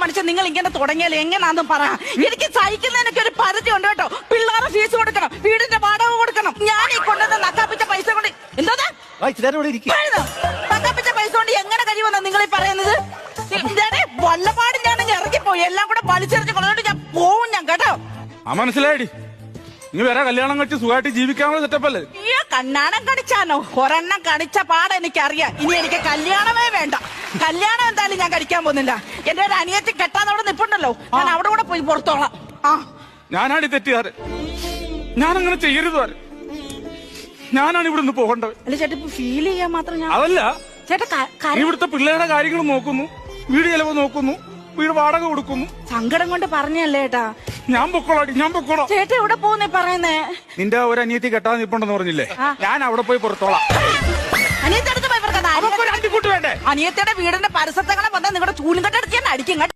മനുഷ്യൻ നിങ്ങൾ ഇങ്ങനെ തുടങ്ങിയാൽ എങ്ങനാന്നും പറ. എനിക്ക് സഹിക്കുന്നതിനൊക്കെ ഒരു പരിധി ഉണ്ട് കേട്ടോ. പിള്ളേരെ ഫീസ് കൊടുക്കണം, വീടിന്റെ വാടക കൊടുക്കണം. ഞാൻ ഈ കൊണ്ടുവന്ന നക്കാപ്പിച്ച പൈസ കൊണ്ട് എന്താ നക്കാപ്പിച്ച പൈസ കൊണ്ട് എങ്ങനെ കഴിയുമെന്നാ നിങ്ങൾ ഈ പറയുന്നത്? വല്ലപാടും ഞാനങ്ങ് ഇറങ്ങിപ്പോയി, എല്ലാം കൂടെ വലിച്ചെറിഞ്ഞ് കൊണ്ടുപോയിട്ട് ഞാൻ പോവും ഞാൻ കേട്ടോ. മനസ്സിലായി. നീ വേറെ കല്യാണം കഴിച്ച് സുഖമായിട്ട് ജീവിക്കാനുള്ള സെറ്റപ്പല്ലേ? ഈ കണ്ണാണം കടിച്ചാനോ? ഒരെണ്ണം കടിച്ച പാട് എനിക്കറിയാം. ഇനി എനിക്ക് കല്യാണമേ വേണ്ട. കല്യാണം എന്തായാലും ഞാൻ കഴിക്കാൻ പോകുന്നില്ല. എന്റെ ഒരു അനിയത്തി കെട്ടാന്നവിടെ നിപ്പുണ്ടല്ലോ, ഞാൻ അവിടെ കൂടെ പോയി പുറത്തോളാം. ഞാനാണ് തെറ്റുകാരൻ. ഞാനങ്ങനെ ചെയ്യരുത്. ഞാനാണ് ഇവിടുന്ന് പോകേണ്ടത്. അല്ല ചേട്ടാ, ഇപ്പൊ ഫീൽ ചെയ്യാൻ മാത്രം ഞാൻ അതല്ല ചേട്ടാ. ഇവിടുത്തെ പിള്ളേരുടെ കാര്യങ്ങൾ നോക്കുന്നു, വീട് ചെലവ് നോക്കുന്നു, വീട് വാടക കൊടുക്കുന്നു. സങ്കടം കൊണ്ട് പറഞ്ഞല്ലേ ചേട്ടാ. ഞാൻ പൊക്കോളാം. ചേട്ടാ എവിടെ പോകുന്നേ പറയുന്നേ? നിന്റെ ഒരു അനിയത്തി കെട്ടാൻ നിപ്പുണ്ടെന്ന് പറഞ്ഞില്ലേ, ഞാൻ അവിടെ പോയി പുറത്തോളാം. അനിയത്തിയുടെ വീടിന്റെ പരിസരത്തങ്ങളെ വന്നാൽ നിങ്ങളുടെ ചൂലും കെട്ടെടുത്ത് ഞാൻ അടിക്കും.